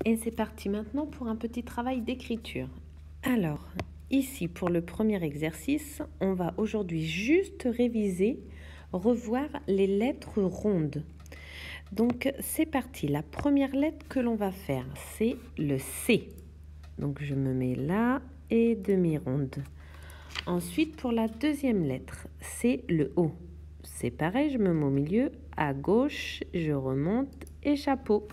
Et c'est parti maintenant pour un petit travail d'écriture. Alors, ici pour le premier exercice, on va aujourd'hui juste réviser, revoir les lettres rondes. Donc c'est parti, la première lettre que l'on va faire, c'est le C. Donc je me mets là et demi-ronde. Ensuite pour la deuxième lettre, c'est le O. C'est pareil, je me mets au milieu, à gauche, je remonte et chapeau.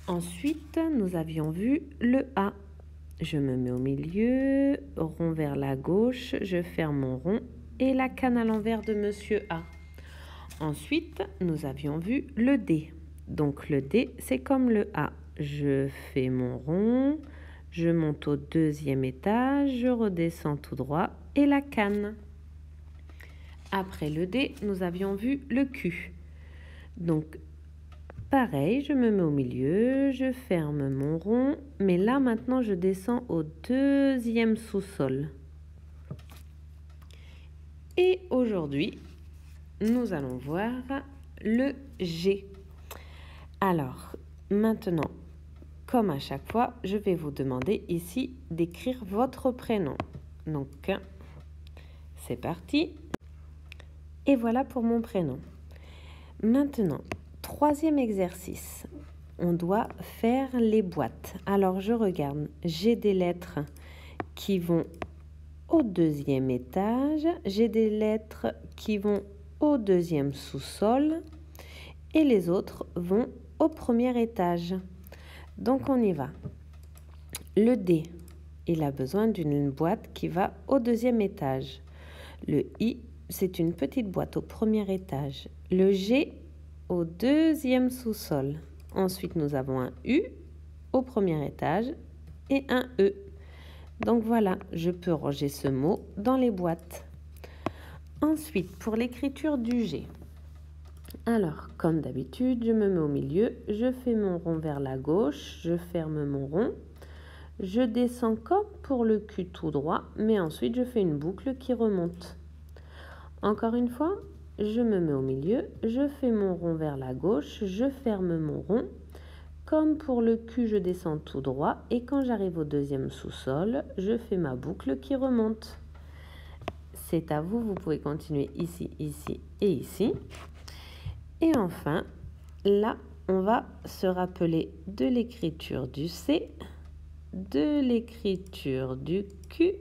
Ensuite, nous avions vu le A. Je me mets au milieu, rond vers la gauche, je ferme mon rond et la canne à l'envers de Monsieur A. Ensuite, nous avions vu le D. Donc le D, c'est comme le A. Je fais mon rond, je monte au deuxième étage, je redescends tout droit et la canne. Après le D, nous avions vu le Q. Donc pareil, je me mets au milieu, je ferme mon rond, mais là maintenant je descends au deuxième sous-sol. Et aujourd'hui, nous allons voir le G. Alors, maintenant, comme à chaque fois, je vais vous demander ici d'écrire votre prénom. Donc, c'est parti. Et voilà pour mon prénom. Maintenant, troisième exercice. On doit faire les boîtes. Alors, je regarde. J'ai des lettres qui vont au deuxième étage. J'ai des lettres qui vont au deuxième sous-sol. Et les autres vont au premier étage. Donc, on y va. Le D, il a besoin d'une boîte qui va au deuxième étage. Le I, c'est une petite boîte au premier étage. Le G, au deuxième sous-sol. Ensuite, nous avons un U au premier étage et un E. Donc voilà, je peux ranger ce mot dans les boîtes. Ensuite, pour l'écriture du G. Alors, comme d'habitude, je me mets au milieu, je fais mon rond vers la gauche, je ferme mon rond. Je descends comme pour le Q tout droit, mais ensuite je fais une boucle qui remonte. Encore une fois, je me mets au milieu, je fais mon rond vers la gauche, je ferme mon rond. Comme pour le Q, je descends tout droit et quand j'arrive au deuxième sous-sol, je fais ma boucle qui remonte. C'est à vous, vous pouvez continuer ici, ici et ici. Et enfin, là, on va se rappeler de l'écriture du C, de l'écriture du Q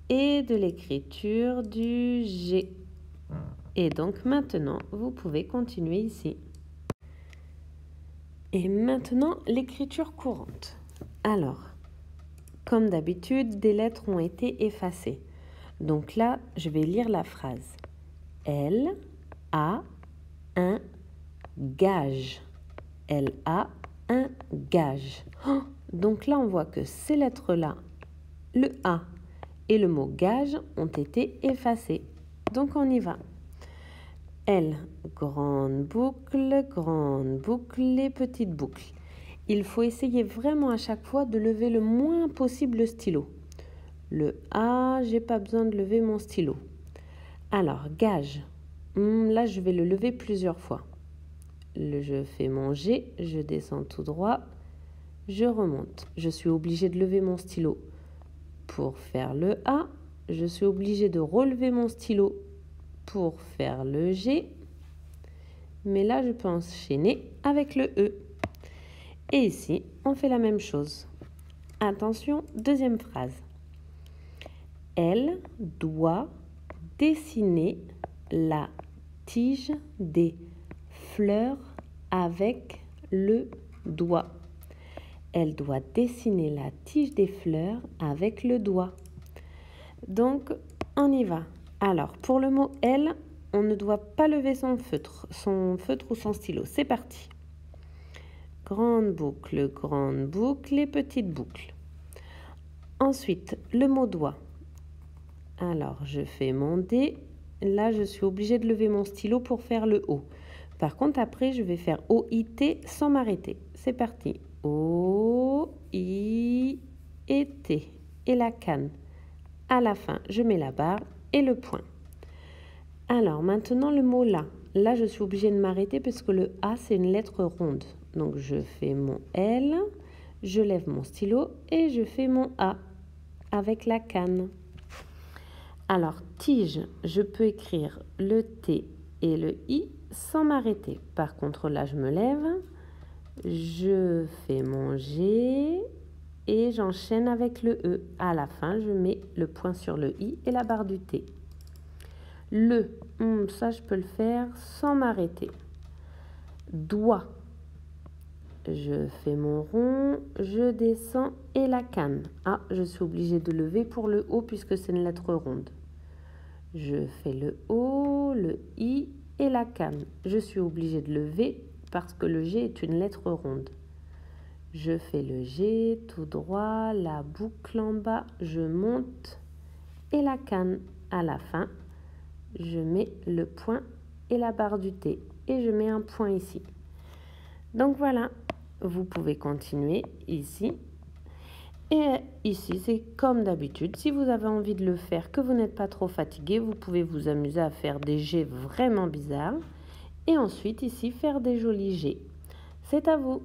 et de l'écriture du G. Et donc maintenant, vous pouvez continuer ici. Et maintenant, l'écriture courante. Alors, comme d'habitude, des lettres ont été effacées. Donc là, je vais lire la phrase. Elle a un gage. Elle a un gage. Oh, donc là, on voit que ces lettres-là, le A et le mot gage ont été effacés. Donc on y va. Elle, grande boucle, les petites boucles. Il faut essayer vraiment à chaque fois de lever le moins possible le stylo. Le A, j'ai pas besoin de lever mon stylo. Alors, gage. Là, je vais le lever plusieurs fois. Je fais mon G, je descends tout droit, je remonte. Je suis obligée de lever mon stylo. Pour faire le A, je suis obligée de relever mon stylo pour faire le G. Mais là, je peux enchaîner avec le E. Et ici, on fait la même chose. Attention, deuxième phrase. Elle doit dessiner la tige des fleurs avec le doigt. Elle doit dessiner la tige des fleurs avec le doigt. Donc, on y va. Alors, pour le mot elle, on ne doit pas lever son feutre ou son stylo. C'est parti. Grande boucle, les petites boucles. Ensuite, le mot doigt. Alors, je fais mon D. Là, je suis obligée de lever mon stylo pour faire le O. Par contre, après, je vais faire O-I-T sans m'arrêter. C'est parti. O-I-T. Et la canne. À la fin, je mets la barre et le point. Alors, maintenant, le mot là. là, je suis obligée de m'arrêter parce que le A, c'est une lettre ronde. Donc, je fais mon L, je lève mon stylo et je fais mon A avec la canne. Alors, tige, je peux écrire le T et le I sans m'arrêter. Par contre, là, je me lève, je fais mon G et j'enchaîne avec le E. À la fin, je mets le point sur le I et la barre du T. Le, ça, je peux le faire sans m'arrêter. Doigt, je fais mon rond, je descends et la canne. Ah, je suis obligée de lever pour le O puisque c'est une lettre ronde. Je fais le O, le I et la canne. Je suis obligée de lever parce que le G est une lettre ronde. Je fais le G tout droit, la boucle en bas, je monte et la canne. À la fin, je mets le point et la barre du T et je mets un point ici. Donc voilà, vous pouvez continuer ici. Et ici, c'est comme d'habitude. Si vous avez envie de le faire, que vous n'êtes pas trop fatigué, vous pouvez vous amuser à faire des G vraiment bizarres. Et ensuite, ici, faire des jolis G. C'est à vous.